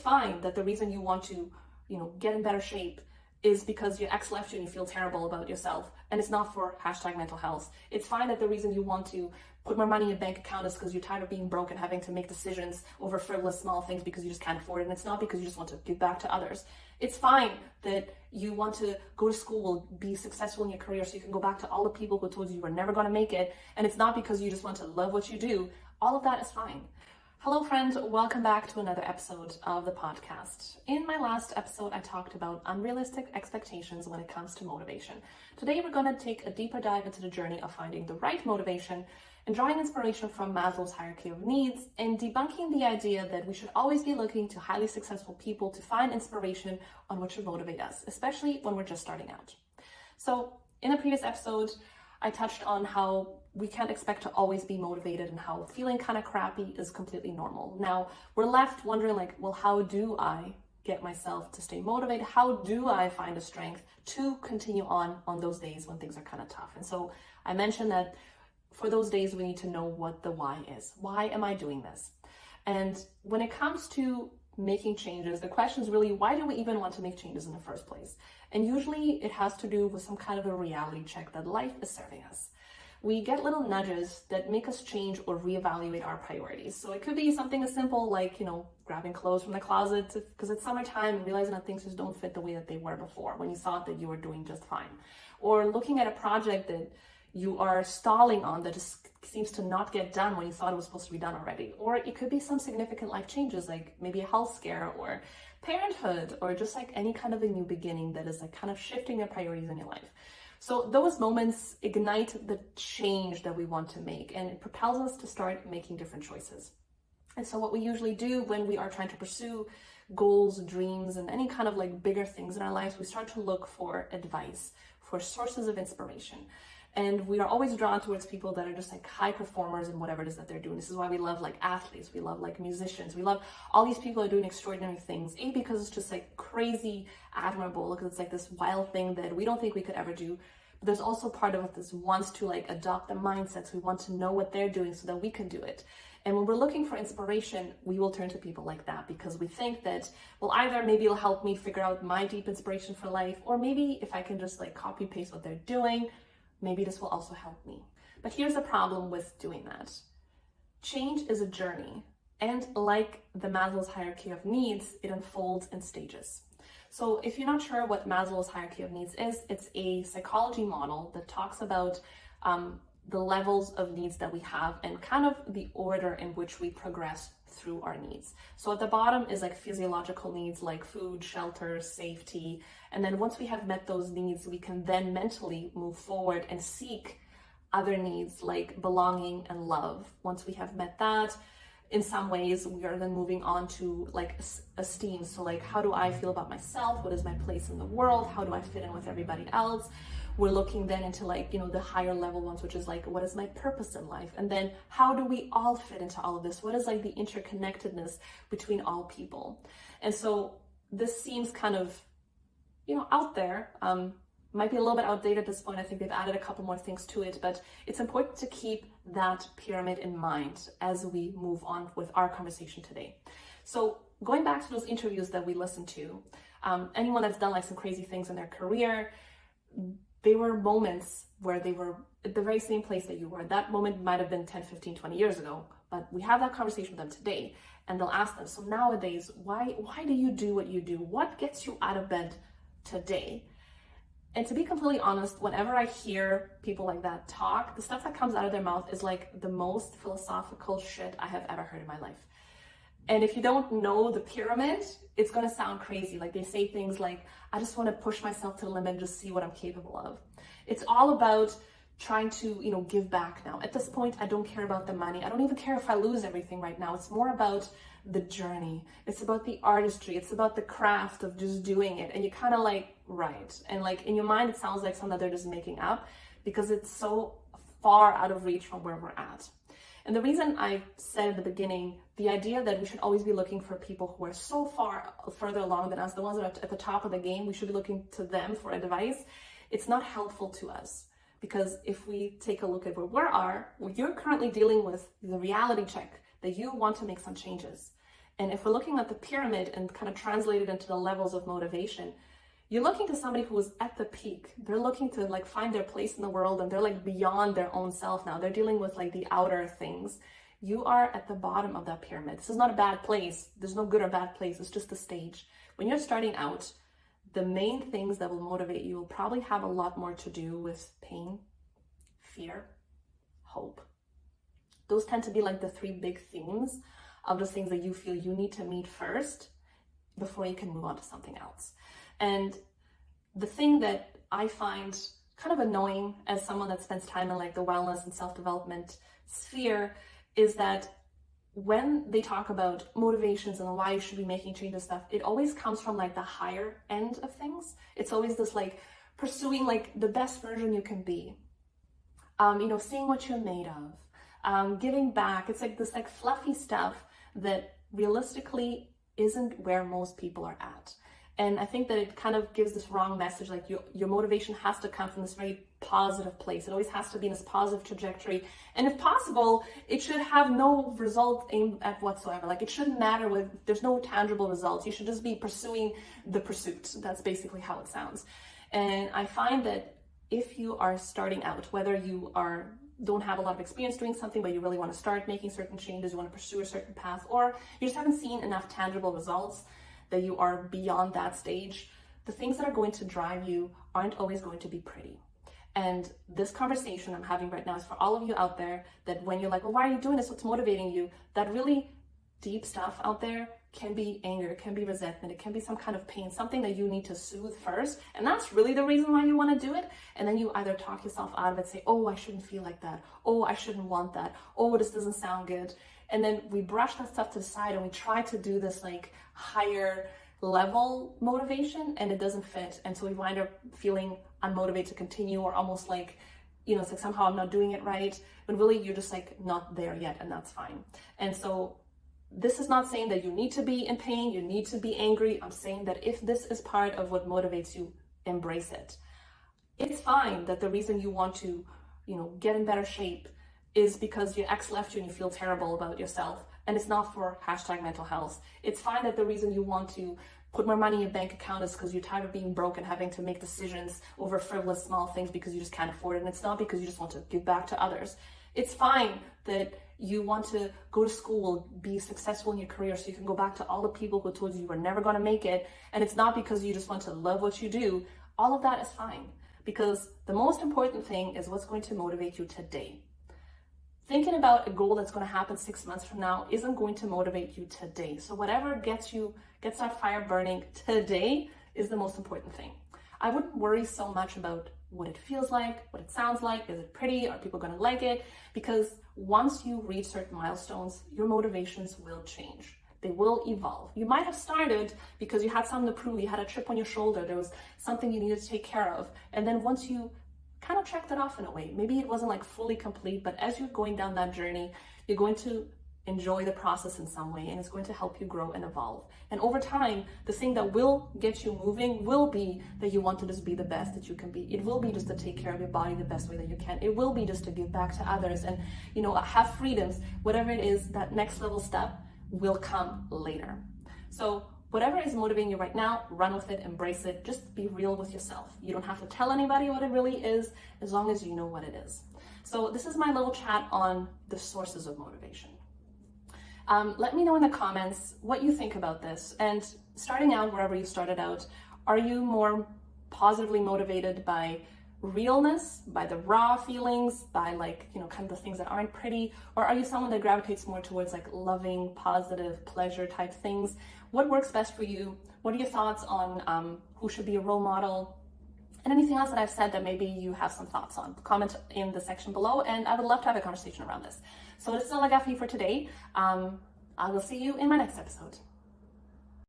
fine that the reason you want to, get in better shape is because your ex left you and you feel terrible about yourself, and it's not for #mental health. It's fine that the reason you want to put more money in your bank account is because you're tired of being broke and having to make decisions over frivolous small things because you just can't afford it, and it's not because you just want to give back to others. It's fine that you want to go to school, be successful in your career so you can go back to all the people who told you were never going to make it, and it's not because you just want to love what you do. All of that is fine. Hello friends, welcome back to another episode of the podcast. In my last episode, I talked about unrealistic expectations when it comes to motivation. Today, we're going to take a deeper dive into the journey of finding the right motivation and drawing inspiration from Maslow's hierarchy of needs and debunking the idea that we should always be looking to highly successful people to find inspiration on what should motivate us, especially when we're just starting out. So in a previous episode, I touched on how we can't expect to always be motivated and how feeling kind of crappy is completely normal. Now, we're left wondering well, how do I get myself to stay motivated? How do I find the strength to continue on those days when things are kind of tough? And so I mentioned that for those days, we need to know what the why is. Why am I doing this? And when it comes to making changes, the question is really, why do we even want to make changes in the first place? And usually it has to do with some kind of a reality check that life is serving us. We get little nudges that make us change or reevaluate our priorities. So it could be something as simple like, grabbing clothes from the closet because it's summertime and realizing that things just don't fit the way that they were before when you thought that you were doing just fine. Or looking at a project that you are stalling on that just seems to not get done when you thought it was supposed to be done already. Or it could be some significant life changes, like maybe a health scare or parenthood, or just like any kind of a new beginning that is like kind of shifting your priorities in your life. So those moments ignite the change that we want to make, and it propels us to start making different choices. And so what we usually do when we are trying to pursue goals, dreams, and any kind of like bigger things in our lives, we start to look for advice, for sources of inspiration. And we are always drawn towards people that are just like high performers in whatever it is that they're doing. This is why we love like athletes, we love like musicians, we love all these people who are doing extraordinary things. A, because it's just like crazy admirable, because it's like this wild thing that we don't think we could ever do. But there's also part of us that wants to like adopt the mindsets. We want to know what they're doing so that we can do it. And when we're looking for inspiration, we will turn to people like that because we think that, well, either maybe it'll help me figure out my deep inspiration for life, or maybe if I can just like copy paste what they're doing, maybe this will also help me. But here's the problem with doing that. Change is a journey. And like the Maslow's hierarchy of needs, it unfolds in stages. So if you're not sure what Maslow's hierarchy of needs is, it's a psychology model that talks about the levels of needs that we have and kind of the order in which we progress through our needs. So at the bottom is like physiological needs like food, shelter, safety. And then once we have met those needs, we can then mentally move forward and seek other needs like belonging and love. Once we have met that, in some ways, we are then moving on to like esteem. So like, how do I feel about myself? What is my place in the world? How do I fit in with everybody else? We're looking then into like, the higher level ones, which is like, what is my purpose in life? And then how do we all fit into all of this? What is like the interconnectedness between all people? And so this seems kind of, out there, might be a little bit outdated at this point. I think they've added a couple more things to it, but it's important to keep that pyramid in mind as we move on with our conversation today. So going back to those interviews that we listened to, anyone that's done like some crazy things in their career, they were moments where they were at the very same place that you were. That moment might have been 10, 15, 20 years ago, but we have that conversation with them today, and they'll ask them, so nowadays, why do you do what you do? What gets you out of bed today? And to be completely honest, whenever I hear people like that talk, the stuff that comes out of their mouth is like the most philosophical shit I have ever heard in my life. And if you don't know the pyramid, it's going to sound crazy. Like they say things like, I just want to push myself to the limit and just see what I'm capable of. It's all about trying to, give back now. At this point, I don't care about the money. I don't even care if I lose everything right now. It's more about the journey. It's about the artistry. It's about the craft of just doing it. And you kind of like, right. And like in your mind, it sounds like something that they're just making up because it's so far out of reach from where we're at. And the reason I said at the beginning, the idea that we should always be looking for people who are so far further along than us, the ones that are at the top of the game, we should be looking to them for advice. It's not helpful to us. Because if we take a look at where you're currently dealing with the reality check that you want to make some changes. And if we're looking at the pyramid and kind of translate it into the levels of motivation, you're looking to somebody who is at the peak. They're looking to like find their place in the world, and they're like beyond their own self now. They're dealing with like the outer things. You are at the bottom of that pyramid. This is not a bad place. There's no good or bad place. It's just a stage. When you're starting out, the main things that will motivate you will probably have a lot more to do with pain, fear, hope. Those tend to be like the three big themes of the things that you feel you need to meet first before you can move on to something else. And the thing that I find kind of annoying as someone that spends time in like the wellness and self-development sphere is that when they talk about motivations and why you should be making changes stuff, it always comes from like the higher end of things. It's always this like pursuing like the best version you can be, seeing what you're made of, giving back. It's like this like fluffy stuff that realistically isn't where most people are at. And I think that it kind of gives this wrong message, like your motivation has to come from this very positive place. It always has to be in this positive trajectory. And if possible, it should have no result aimed at whatsoever. Like it shouldn't matter there's no tangible results. You should just be pursuing the pursuit. That's basically how it sounds. And I find that if you are starting out, whether you don't have a lot of experience doing something, but you really want to start making certain changes, you want to pursue a certain path, or you just haven't seen enough tangible results that you are beyond that stage, the things that are going to drive you aren't always going to be pretty. And this conversation I'm having right now is for all of you out there that when you're like, well, why are you doing this? What's motivating you? That really deep stuff out there can be anger, it can be resentment, it can be some kind of pain, something that you need to soothe first. And that's really the reason why you want to do it. And then you either talk yourself out of it, say, oh, I shouldn't feel like that. Oh, I shouldn't want that. Oh, this doesn't sound good. And then we brush that stuff to the side and we try to do this like higher level motivation, and it doesn't fit. And so we wind up feeling unmotivated to continue, or almost like, it's like somehow I'm not doing it right. But really you're just like not there yet, and that's fine. And so this is not saying that you need to be in pain, you need to be angry. I'm saying that if this is part of what motivates you, embrace it. It's fine that the reason you want to, get in better shape is because your ex left you and you feel terrible about yourself. And it's not for #mental health. It's fine that the reason you want to put more money in your bank account is because you're tired of being broke and having to make decisions over frivolous small things because you just can't afford it. And it's not because you just want to give back to others. It's fine that you want to go to school, be successful in your career so you can go back to all the people who told you were never going to make it. And it's not because you just want to love what you do. All of that is fine, because the most important thing is what's going to motivate you today. Thinking about a goal that's going to happen 6 months from now isn't going to motivate you today. So whatever gets that fire burning today is the most important thing. I wouldn't worry so much about what it feels like, what it sounds like, is it pretty, are people going to like it? Because once you reach certain milestones, your motivations will change. They will evolve. You might have started because you had something to prove, you had a chip on your shoulder, there was something you needed to take care of. And then once you kind of checked it off in a way, maybe it wasn't like fully complete, but as you're going down that journey, you're going to enjoy the process in some way, and it's going to help you grow and evolve. And over time, the thing that will get you moving will be that you want to just be the best that you can be. It will be just to take care of your body the best way that you can. It will be just to give back to others and, have freedoms. Whatever it is, that next level step will come later. So whatever is motivating you right now, run with it, embrace it, just be real with yourself. You don't have to tell anybody what it really is, as long as you know what it is. So this is my little chat on the sources of motivation. Let me know in the comments what you think about this. And starting out wherever you started out, are you more positively motivated by realness, by the raw feelings, by kind of the things that aren't pretty? Or are you someone that gravitates more towards like loving, positive, pleasure type things? What works best for you? What are your thoughts on who should be a role model? And anything else that I've said that maybe you have some thoughts on, comment in the section below, and I would love to have a conversation around this. So this is all I got for you for today. I will see you in my next episode.